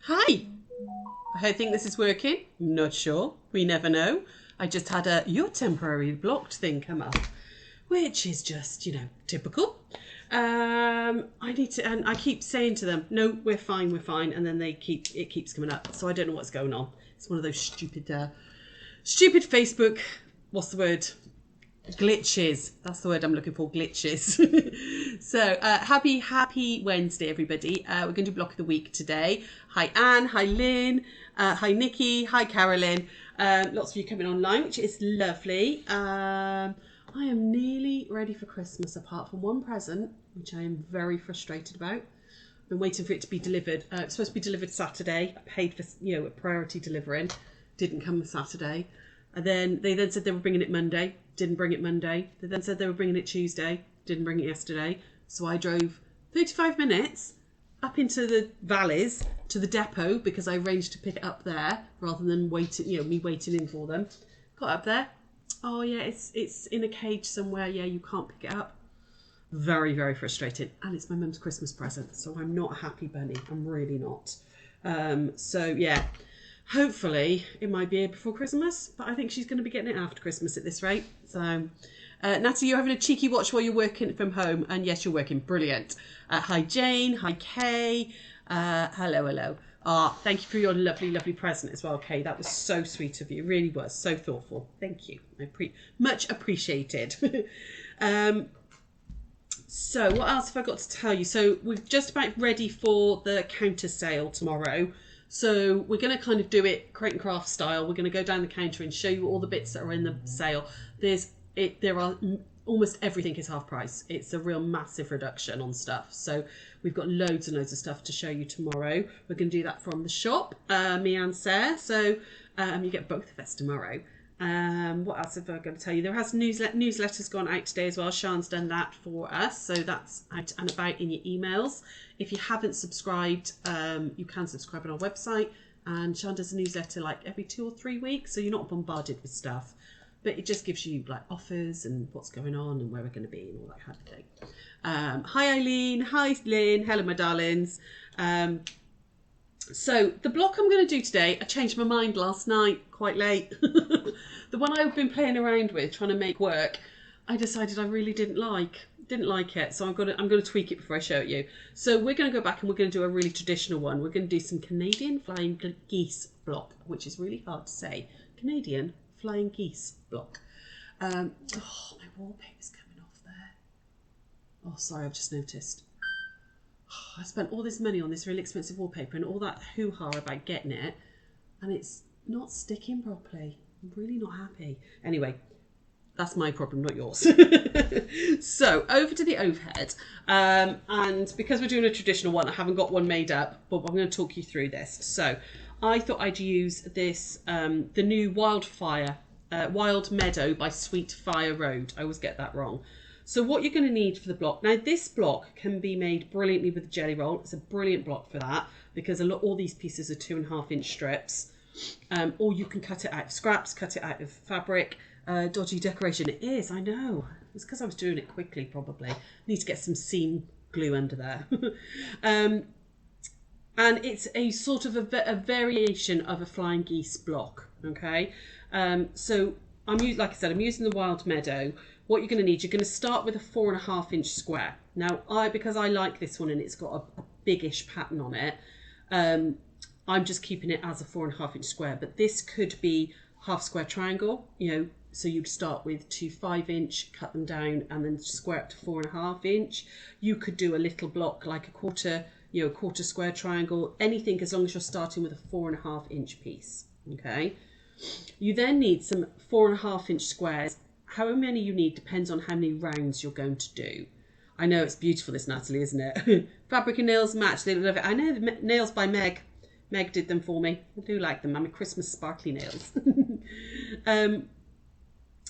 Hi, I think this is working. I'm not sure. We never know. I just had a "you're temporarily blocked" thing come up, which is just, typical. I need to, and I keep saying to them, "No, we're fine, and then it keeps coming up. So I don't know what's going on. It's one of those stupid Facebook. What's the word? Glitches. That's the word I'm looking for. Glitches. So happy Wednesday, everybody. We're going to do block of the week today. Hi Anne. Hi Lynn. Hi Nikki. Hi Carolyn. Lots of you coming online, which is lovely. I am nearly ready for Christmas, apart from one present, which I am very frustrated about. I've been waiting for it to be delivered. It's supposed to be delivered Saturday. I paid for a priority delivering. Didn't come Saturday. And then they said they were bringing it Monday. Didn't bring it Monday. They then said they were bringing it Tuesday. Didn't bring it yesterday. So I drove 35 minutes up into the valleys to the depot because I arranged to pick it up there rather than me waiting in for them. Got up there. Oh yeah, it's in a cage somewhere. Yeah, you can't pick it up. Very, very frustrated. And it's my mum's Christmas present, so I'm not a happy bunny. I'm really not. So yeah. Hopefully it might be here before Christmas, but I think she's going to be getting it after Christmas at this rate. So, Natty, you're having a cheeky watch while you're working from home, and yes, you're working. Brilliant. Hi Jane. Hi Kay. Hello. Thank you for your lovely present as well, Kay. That was so sweet of you. It really was so thoughtful. Thank you. Much appreciated. So what else have I got to tell you? So we're just about ready for the counter sale tomorrow. So we're going to kind of do it crate and craft style. We're going to go down the counter and show you all the bits that are in the sale. Almost everything is half price. It's a real massive reduction on stuff. So we've got loads and loads of stuff to show you tomorrow. We're going to do that from the shop, me and Sara. So you get both of us tomorrow. What else have I got to tell you? There has newsletters gone out today as well. Sean's done that for us. So that's out and about in your emails. If you haven't subscribed, you can subscribe on our website. And Sean does a newsletter like every 2 or 3 weeks. So you're not bombarded with stuff. But it just gives you like offers and what's going on and where we're going to be and all that kind of thing. Hi Eileen. Hi Lynn. Hello my darlings. So the block I'm going to do today, I changed my mind last night quite late. The one I've been playing around with, trying to make work, I decided I really didn't like it. So I'm going to tweak it before I show it you. So we're going to go back and we're going to do a really traditional one. We're going to do some Canadian Flying Geese Block, which is really hard to say. Canadian Flying Geese Block. My wallpaper's coming off there. Oh, sorry, I've just noticed. I spent all this money on this really expensive wallpaper and all that hoo-ha about getting it, and it's not sticking properly. I'm really not happy. Anyway, that's my problem, not yours. So over to the overhead, and because we're doing a traditional one, I haven't got one made up, but I'm going to talk you through this. So I thought I'd use this, the new Wild Meadow by Sweet Fire Road. I always get that wrong. So what you're going to need for the block, now this block can be made brilliantly with a jelly roll. It's a brilliant block for that because all these pieces are 2.5 inch strips. Or you can cut it out of scraps, cut it out of fabric. Dodgy decoration. It is, I know. It's because I was doing it quickly probably. Need to get some seam glue under there. And it's a sort of a variation of a flying geese block. Okay. So like I said, I'm using the Wild Meadow. What you're going to need, you're going to start with a 4.5 inch square. Now, because I like this one and it's got a biggish pattern on it, I'm just keeping it as a 4.5 inch square. But this could be half square triangle, so you'd start with 2 5 inch, cut them down, and then square up to 4.5 inch. You could do a little block like a quarter square triangle, anything as long as you're starting with a 4.5 inch piece. Okay. You then need some 4.5 inch squares. How many you need depends on how many rounds you're going to do. I know it's beautiful, this Natalie, isn't it? Fabric and nails match. They love it. I know the nails by Meg. Meg did them for me. I do like them. I'm a Christmas sparkly nails.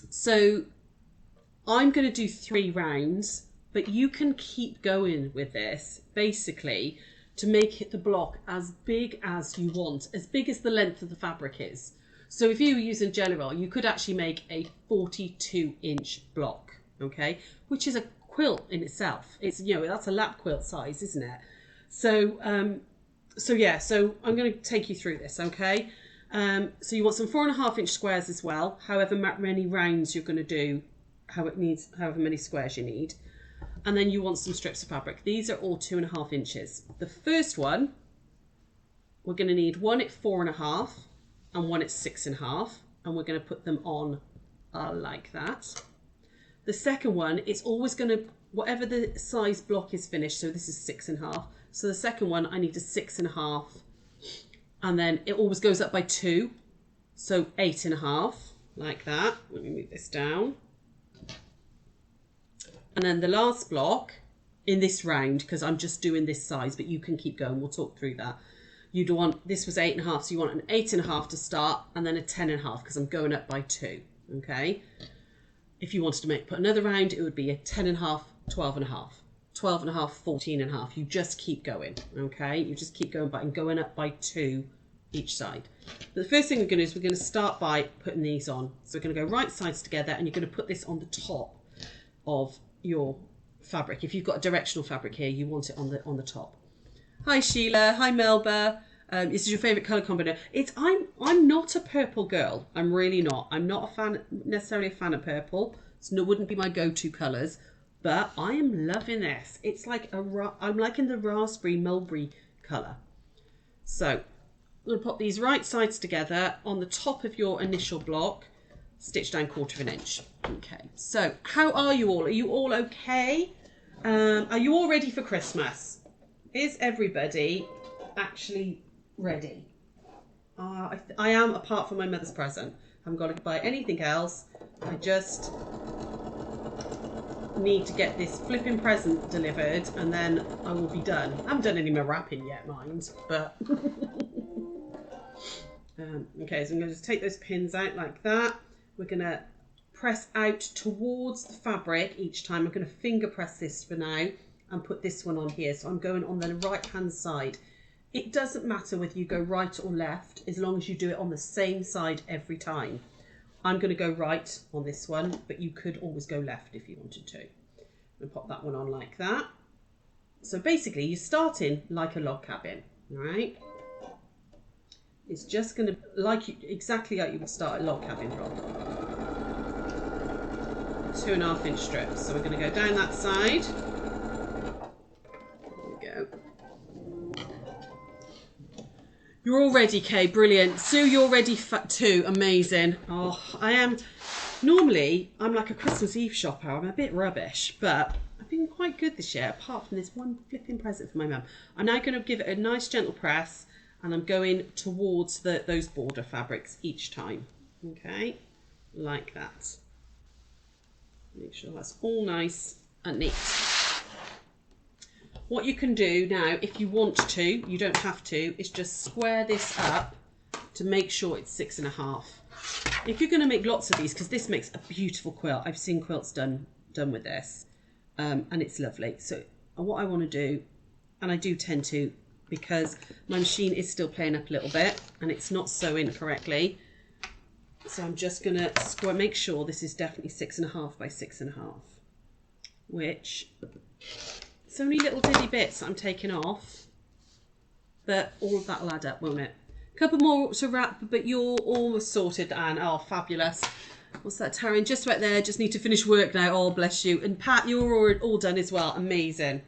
So I'm going to do 3 rounds, but you can keep going with this basically to make it the block as big as you want, as big as the length of the fabric is. So if you were using jelly roll, you could actually make a 42 inch block, okay, which is a quilt in itself. It's, that's a lap quilt size, isn't it? So So yeah, so I'm going to take you through this, okay? So you want some 4.5-inch squares as well, however many rounds you're going to do, however many squares you need. And then you want some strips of fabric. These are all 2.5 inches. The first one, we're going to need one at 4.5 and one at 6.5, and we're going to put them on like that. The second one, it's always going to, whatever the size block is finished, so this is 6.5. So the second one, I need a 6.5, and then it always goes up by 2, so 8.5, like that. Let me move this down. And then the last block in this round, because I'm just doing this size, but you can keep going, we'll talk through that. You'd want, this was 8.5, so you want an 8.5 to start, and then a 10.5, because I'm going up by 2, okay? If you wanted to put another round, it would be a 10.5, 12.5. 12.5, 14.5. You just keep going, okay? You just keep going by and going up by 2 each side. But the first thing we're going to do is we're going to start by putting these on. So we're going to go right sides together, and you're going to put this on the top of your fabric. If you've got a directional fabric here, you want it on the top. Hi Sheila, hi Melba. This is your favourite colour combination. I'm not a purple girl. I'm really not. I'm not necessarily a fan of purple. It wouldn't be my go-to colours. But I am loving this. It's like I'm liking the raspberry mulberry colour. So I'm going to pop these right sides together on the top of your initial block, stitch down 1/4 inch. Okay, so how are you all? Are you all okay? Are you all ready for Christmas? Is everybody actually ready? I am, apart from my mother's present. I haven't got to buy anything else. I just need to get this flipping present delivered, and then I will be done. I haven't done any more wrapping yet, mind, but okay, so I'm going to just take those pins out like that. We're going to press out towards the fabric each time. I'm going to finger press this for now and put this one on here. So I'm going on the right hand side. It doesn't matter whether you go right or left, as long as you do it on the same side every time. I'm going to go right on this one, but you could always go left if you wanted to. And pop that one on like that. So basically you're starting like a log cabin, all right? It's just going to, exactly like you would start a log cabin from. 2.5 inch strips. So we're going to go down that side. There we go. You're all ready, Kay. Brilliant. Sue, you're ready too. Amazing. Oh, I am. Normally, I'm like a Christmas Eve shopper. I'm a bit rubbish, but I've been quite good this year, apart from this one flipping present for my mum. I'm now going to give it a nice gentle press, and I'm going towards those border fabrics each time. Okay, like that. Make sure that's all nice and neat. What you can do now, if you want to, you don't have to, is just square this up to make sure it's 6.5. If you're going to make lots of these, because this makes a beautiful quilt. I've seen quilts done with this, and it's lovely. So what I want to do, and I do tend to, because my machine is still playing up a little bit and it's not sewing correctly. So I'm just going to make sure this is definitely 6.5 by 6.5, which... it's only little diddy bits that I'm taking off, but all of that will add up, won't it? A couple more to wrap, but you're almost sorted, Anne. Oh, fabulous. What's that, Taryn? Just right there. Just need to finish work now. Oh, bless you. And Pat, you're all done as well. Amazing.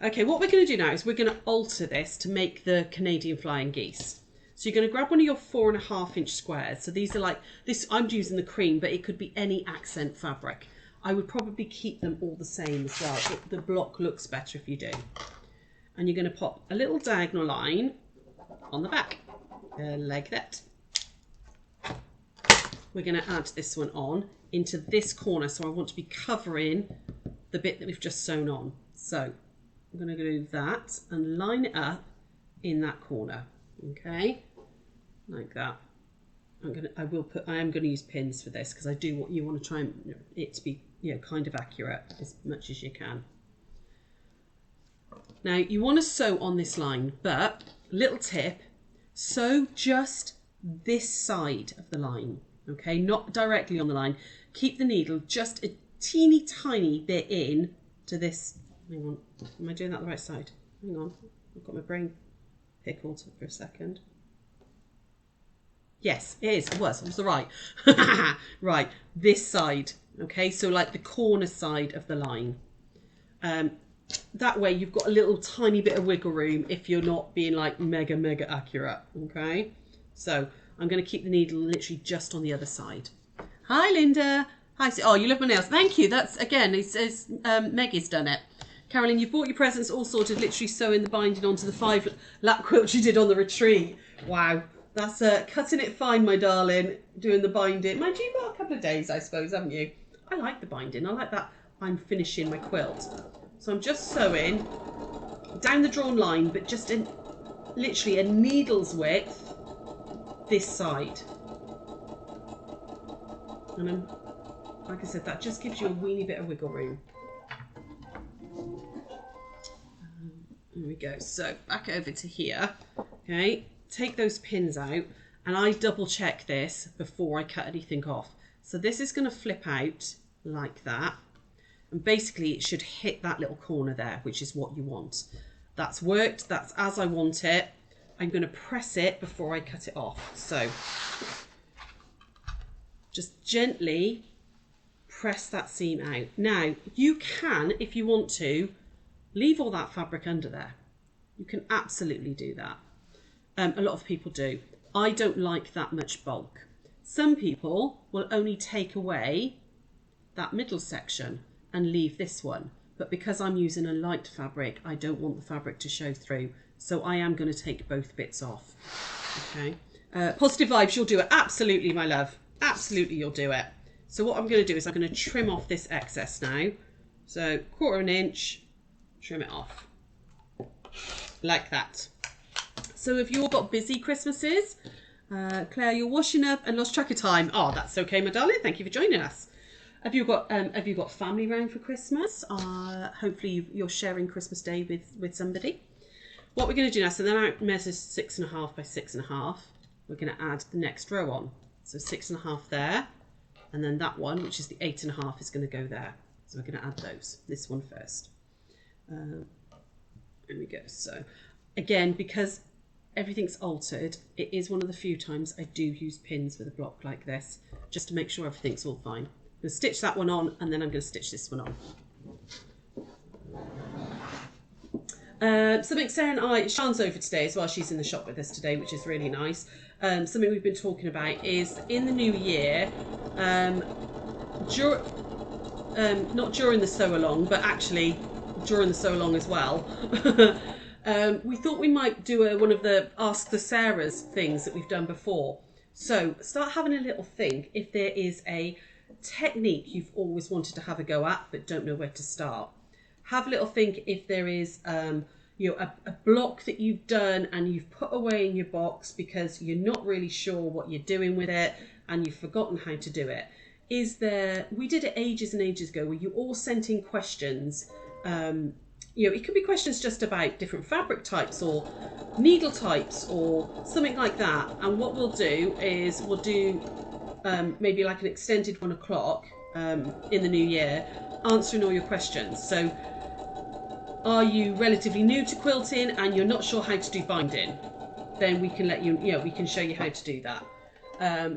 Okay, what we're going to do now is we're going to alter this to make the Canadian Flying Geese. So you're going to grab one of your 4.5 inch squares. So these are like this. I'm using the cream, but it could be any accent fabric. I would probably keep them all the same as well. The block looks better if you do. And you're going to pop a little diagonal line on the back, like that. We're going to add this one on into this corner. So I want to be covering the bit that we've just sewn on. So I'm going to do that and line it up in that corner. Okay, like that. I am going to use pins for this because I do what you want to try and it to be, kind of accurate as much as you can. Now you want to sew on this line, but little tip, sew just this side of the line, okay, not directly on the line. Keep the needle just a teeny tiny bit in to this. Hang on, am I doing that the right side? Hang on, I've got my brain pickled for a second. Yes, it is. It was the right. Right, this side. Okay, so like the corner side of the line. That way you've got a little tiny bit of wiggle room if you're not being like mega accurate. Okay, so I'm going to keep the needle literally just on the other side. Hi, Linda. Hi. Oh, you love my nails. Thank you. That's, again, it says Maggie's done it. Carolyn, you've bought your presents all sorted, literally sewing the binding onto the 5 lap quilt you did on the retreat. Wow. That's cutting it fine, my darling, doing the binding. Mind you, you've got a couple of days, I suppose, haven't you? I like the binding. I like that I'm finishing my quilt. So I'm just sewing down the drawn line, but just in literally a needle's width this side. And I'm, like I said, that just gives you a weeny bit of wiggle room. There we go. So back over to here. Okay, take those pins out, and I double check this before I cut anything off. So this is going to flip out like that, and basically it should hit that little corner there, which is what you want. That's worked. That's as I want it. I'm going to press it before I cut it off. So just gently press that seam out. Now you can, if you want to, leave all that fabric under there. You can absolutely do that. A lot of people do. I don't like that much bulk. Some people will only take away that middle section and leave this one. But because I'm using a light fabric, I don't want the fabric to show through. So I am going to take both bits off. Okay. Positive vibes, you'll do it. Absolutely, my love. Absolutely, you'll do it. So what I'm going to do is I'm going to trim off this excess now. So 1/4 inch, trim it off. Like that. So if you've got busy Christmases, Claire, you're washing up and lost track of time. Oh, that's okay, my darling. Thank you for joining us. Have you got family round for Christmas? Hopefully you're sharing Christmas Day with somebody. What we're going to do now, so then I measure 6.5 by 6.5. We're going to add the next row on. So 6.5 there, and then that one, which is the 8.5, is going to go there. So we're going to add those. This one first. There we go. So again, because everything's altered, it is one of the few times I do use pins with a block like this, just to make sure everything's all fine. I'm going to stitch that one on, and then I'm going to stitch this one on. Something Sarah and Sean's over today as well. She's in the shop with us today, which is really nice. Something we've been talking about is in the new year, not during the sew along, but actually during the sew along as well. We thought we might do one of the Ask the Saras things that we've done before. So start having a little think if there is a technique you've always wanted to have a go at but don't know where to start. Have a little think if there is a block that you've done and you've put away in your box because you're not really sure what you're doing with it and you've forgotten how to do it. We did it ages and ages ago where you all sent in questions. It could be questions just about different fabric types or needle types or something like that. And what we'll do is we'll do maybe like an extended 1 o'clock in the new year, answering all your questions. So are you relatively new to quilting and you're not sure how to do binding? Then we can we can show you how to do that.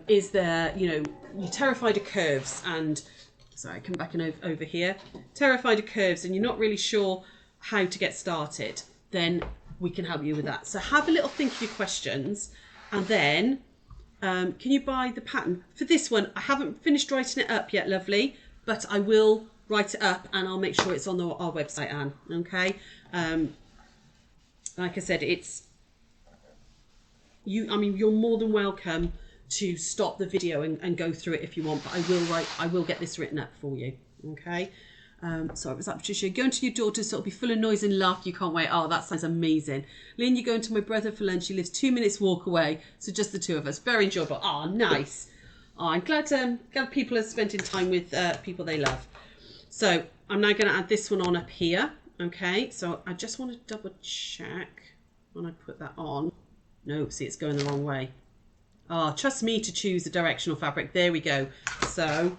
Is there, you're terrified of curves and, sorry, come back and over here. Terrified of curves and you're not really sure how to get started, then we can help you with that. So have a little think of your questions, and then can you buy the pattern? For this one, I haven't finished writing it up yet, lovely, but I will write it up and I'll make sure it's on our website, Anne, okay? Like I said, you're more than welcome to stop the video and go through it if you want, but I will get this written up for you, okay? Sorry, was that Patricia? Going to your daughter, so it'll be full of noise and laughter. You can't wait. Oh, that sounds amazing. Lynn, you're going to my brother for lunch. He lives 2 minutes walk away, so just the two of us. Very enjoyable. Oh, nice. Oh, I'm glad people are spending time with people they love. So I'm now going to add this one on up here. Okay, so I just want to double check when I put that on. No, see, it's going the wrong way. Oh, trust me to choose a directional fabric. There we go. So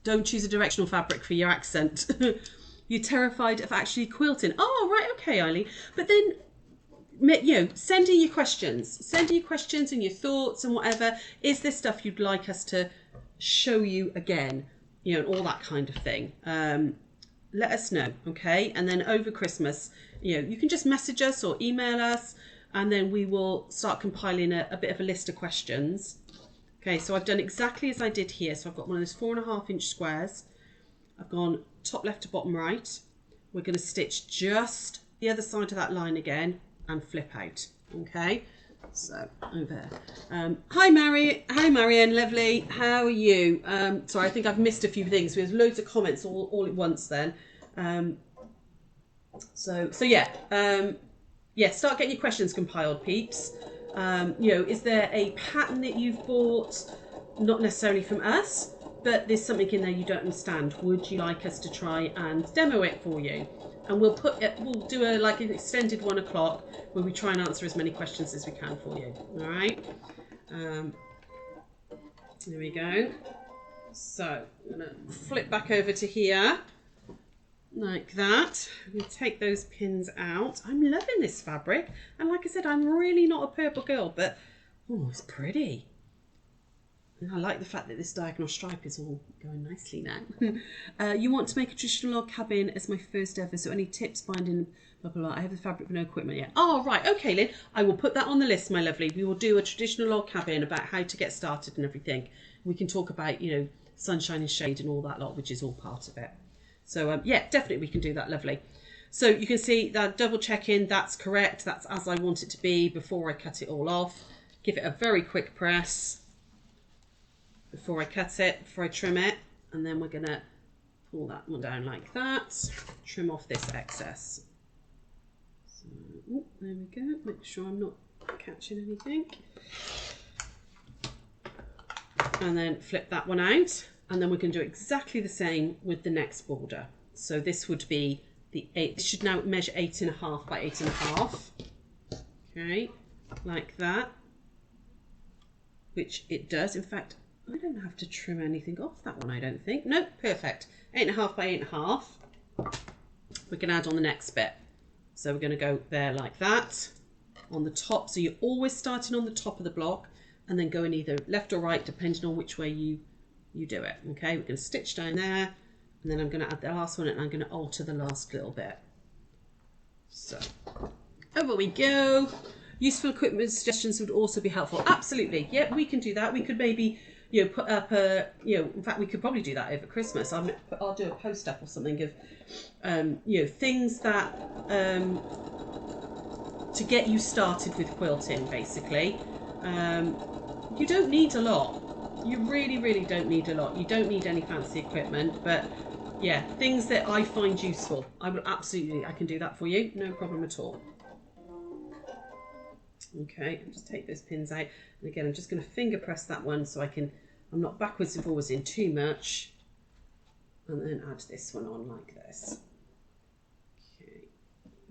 don't choose a directional fabric for your accent. You're terrified of actually quilting. Oh, right, okay, Eileen. But then send in your questions. Send in your questions and your thoughts and whatever. Is there stuff you'd like us to show you again? And all that kind of thing. Let us know, okay? And then over Christmas, you can just message us or email us, and then we will start compiling a bit of a list of questions. Okay, so I've done exactly as I did here. So I've got one of those 4.5-inch squares. I've gone top left to bottom right. We're going to stitch just the other side of that line again and flip out. Okay, so over there. Hi Marianne, lovely. How are you? Sorry, I think I've missed a few things. There's loads of comments all at once then. So yeah. Yeah, start getting your questions compiled, peeps. Is there a pattern that you've bought, not necessarily from us, but there's something in there you don't understand? Would you like us to try and demo it for you? And we'll do an extended 1 o'clock where we try and answer as many questions as we can for you. All right. There we go. So I'm gonna flip back over to here. Like that. I'm going to take those pins out. I'm loving this fabric. And like I said, I'm really not a purple girl, but it's pretty. And I like the fact that this diagonal stripe is all going nicely now. You want to make a traditional log cabin as my first ever, so any tips binding, blah, blah, blah. I have the fabric but no equipment yet. Oh, right. Okay, Lynn. I will put that on the list, my lovely. We will do a traditional log cabin about how to get started and everything. We can talk about, sunshine and shade and all that lot, which is all part of it. So, yeah, definitely we can do that, lovely. So you can see that double checking, that's correct. That's as I want it to be before I cut it all off. Give it a very quick press before I cut it, before I trim it. And then we're going to pull that one down like that. Trim off this excess. So, there we go. Make sure I'm not catching anything. And then flip that one out. And then we're going to do exactly the same with the next border. So this would be it should now measure 8.5 by 8.5. Okay, like that. Which it does. In fact, I don't have to trim anything off that one, I don't think. Nope, perfect. 8.5 by 8.5. We're going to add on the next bit. So we're going to go there like that on the top. So you're always starting on the top of the block and then going either left or right, depending on which way you do it. Okay, we're going to stitch down there, and then I'm going to add the last one, and I'm going to alter the last little bit. So over we go. Useful equipment suggestions would also be helpful. Absolutely, yeah, we can do that. We could maybe put up a in fact we could probably do that over Christmas. I'll do a post up or something of things that to get you started with quilting, basically. You don't need a lot. You really don't need a lot. You don't need any fancy equipment, but yeah, things that I find useful. I can do that for you, no problem at all. Okay, I'll just take those pins out, and again I'm just going to finger press that one so I'm not backwards and forwards in too much, and then add this one on like this. Okay,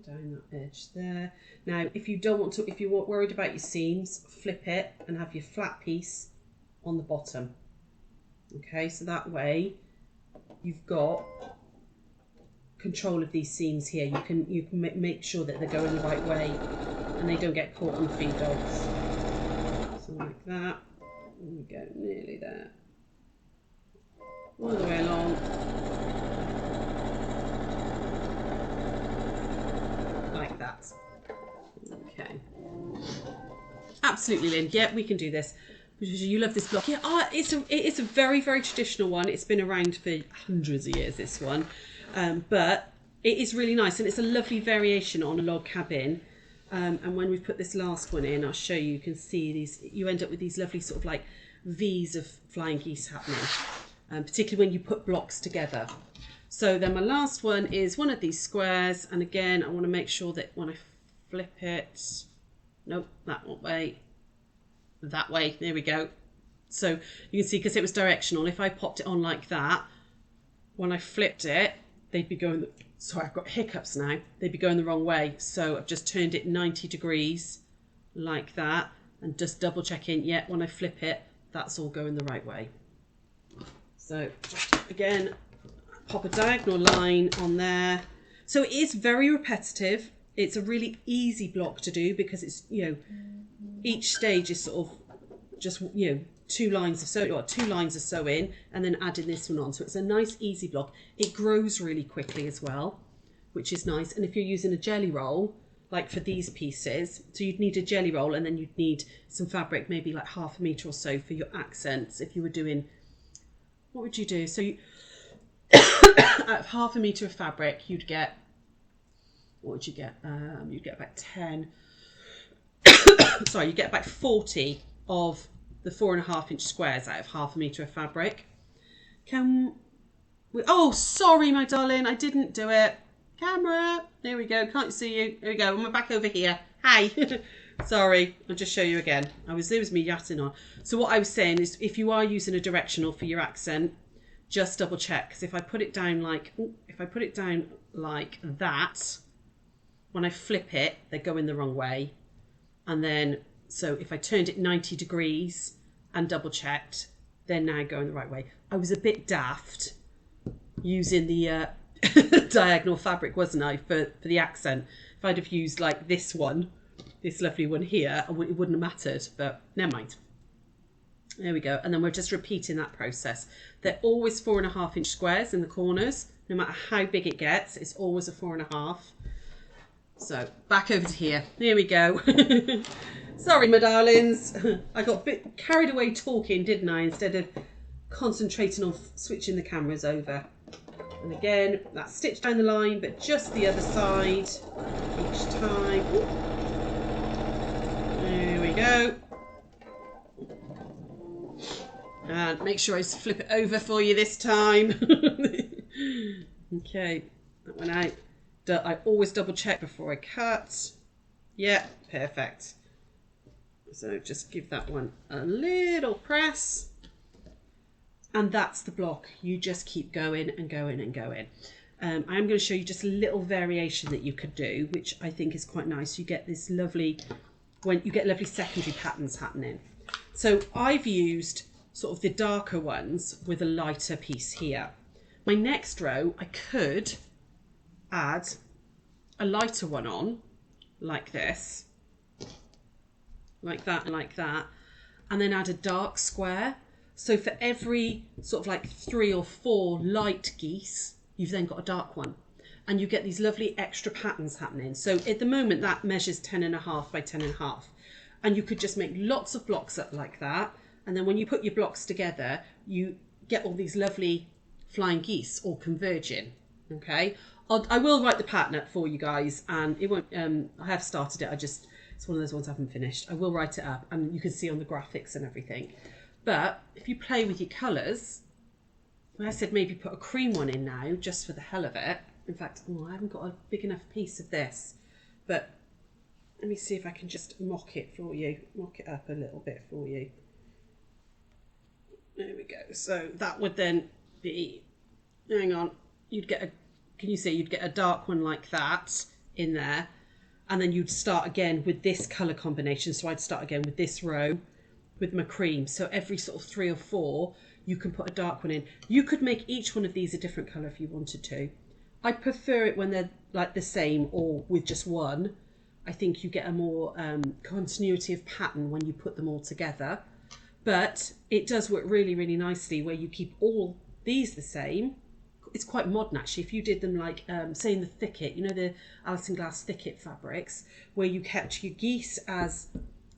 down that edge there. Now if you're worried about your seams, flip it and have your flat piece on the bottom. Okay, so that way you've got control of these seams here. You can make sure that they're going the right way and they don't get caught on the feed dogs. So like that. There we go, nearly there. All the way along. Like that. Okay. Absolutely, Lynn. Yeah, we can do this. You love this block. Yeah, it's a very, very traditional one. It's been around for hundreds of years, this one. But it is really nice, and it's a lovely variation on a log cabin. And when we've put this last one in, I'll show you, you can see these, you end up with these lovely sort of like V's of flying geese happening, particularly when you put blocks together. So then my last one is one of these squares, and again, I want to make sure that when I flip it, nope, that way, there we go. So you can see, because it was directional, if I popped it on like that, when I flipped it, they'd be going, sorry, I've got hiccups now, they'd be going the wrong way. So I've just turned it 90 degrees like that, and just double checking, yeah, when I flip it, that's all going the right way. So just again, pop a diagonal line on there. So it is very repetitive. it's a really easy block to do because it's, you know, each stage is sort of just, you know, two lines of sewing and then adding this one on. So it's a nice easy block. It grows really quickly as well, which is nice. And if you're using a jelly roll, like for these pieces, so you'd need a jelly roll and then you'd need some fabric, maybe like 1/2 metre or so for your accents. If you were doing, what would you do? So you, out of 1/2 metre of fabric, you'd get, what would you get? You'd get about 10, sorry, you get about 40 of the 4.5 inch squares out of 1/2 metre of fabric. Can we, oh, sorry, my darling, I didn't do it. Camera, there we go, can't see you. There we go, I'm back over here. Hi. Sorry, I'll just show you again. There was me yatting on. So what I was saying is, if you are using a directional for your accent, just double check, because if I put it down like, that, when I flip it, they're going the wrong way. And then, so if I turned it 90 degrees and double checked, they're now going the right way. I was a bit daft using the diagonal fabric, wasn't I, for the accent? If I'd have used like this one, this lovely one here, it wouldn't have mattered, but never mind. There we go. And then we're just repeating that process. They're always 4.5 inch squares in the corners. No matter how big it gets, it's always a 4.5. So back over to here. There we go. Sorry, my darlings. I got a bit carried away talking, didn't I, instead of concentrating on switching the cameras over. And again, that's stitched down the line, but just the other side each time. Ooh. There we go. And make sure I flip it over for you this time. Okay, that one out. I always double check before I cut. Yeah, perfect. So just give that one a little press. And that's the block. You just keep going and going and going. I'm going to show you just a little variation that you could do, which I think is quite nice. You get this lovely, when you get lovely secondary patterns happening. So I've used sort of the darker ones with a lighter piece here. My next row, I could add a lighter one on, like this, like that and like that, and then add a dark square. So for every sort of like 3 or 4 light geese, you've then got a dark one. And you get these lovely extra patterns happening. So at the moment that measures 10.5 by 10.5. And you could just make lots of blocks up like that. And then when you put your blocks together, you get all these lovely flying geese all converging. Okay, I will write the pattern up for you guys, and it won't, I have started it, it's one of those ones I haven't finished. I will write it up and you can see on the graphics and everything. But if you play with your colours, I said maybe put a cream one in now, just for the hell of it. In fact, oh, I haven't got a big enough piece of this, but let me see if I can just mock it for you, mock it up a little bit for you. There we go. So that would then be, hang on, you'd get a, can you see, you'd get a dark one like that in there, and then you'd start again with this colour combination. So I'd start again with this row with my cream. So every sort of 3 or 4, you can put a dark one in. You could make each one of these a different colour if you wanted to. I prefer it when they're like the same or with just one. I think you get a more continuity of pattern when you put them all together. But it does work really, really nicely where you keep all these the same. It's quite modern actually. If you did them like, say in the thicket, you know, the Alison Glass thicket fabrics, where you kept your geese as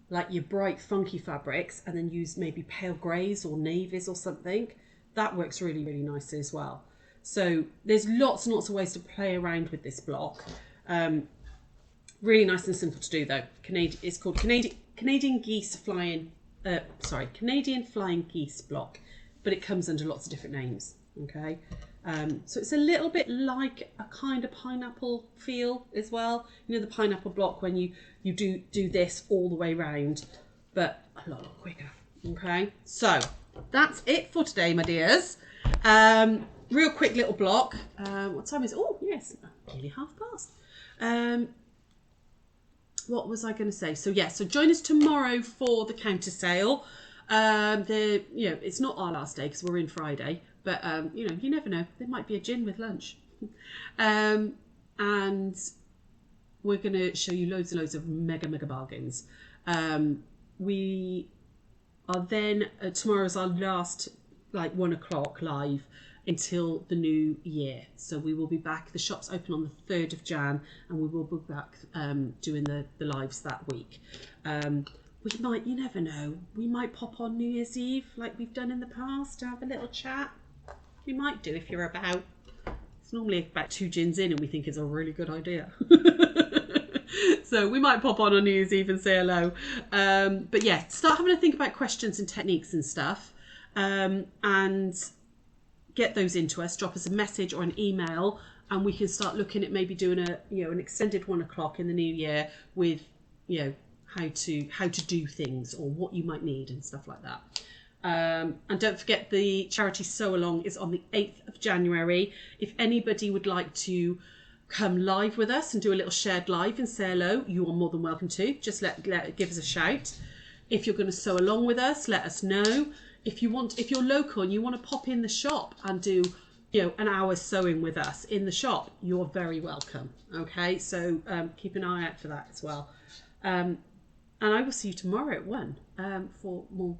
like your bright, funky fabrics and then used maybe pale greys or navies or something, that works really, really nicely as well. So there's lots and lots of ways to play around with this block. Really nice and simple to do though. It's called Canadian Flying Geese Block, but it comes under lots of different names. Okay, so it's a little bit like a kind of pineapple feel as well. You know, the pineapple block when you do this all the way round, but a lot quicker. Okay, so that's it for today, my dears. Real quick little block. What time is it? Oh yes, nearly past. What was I going to say? So yeah, so join us tomorrow for the counter sale. It's not our last day because we're in Friday, but you know, you never know. There might be a gin with lunch. And we're going to show you loads and loads of mega bargains. We are then, tomorrow's our last like 1 o'clock live until the new year. So we will be back. The shop's open on the 3rd of Jan, and we will be back doing the lives that week. We might, you never know, we might pop on New Year's Eve like we've done in the past to have a little chat. We might do if you're about. It's normally about 2 gins in and we think it's a really good idea. So we might pop on New Year's Eve and say hello. But yeah, start having to think about questions and techniques and stuff, and get those into us. Drop us a message or an email, and we can start looking at maybe doing an extended 1 o'clock in the new year with how to do things or what you might need and stuff like that. And don't forget, the charity Sew Along is on the 8th of January. If anybody would like to come live with us and do a little shared live and say hello, you are more than welcome to. Just give us a shout. If you're going to sew along with us, let us know. If you're local and you want to pop in the shop and do an hour sewing with us in the shop, you're very welcome. Okay, so keep an eye out for that as well. And I will see you tomorrow at 1 for more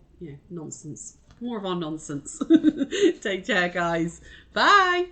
nonsense. More of our nonsense. Take care, guys. Bye.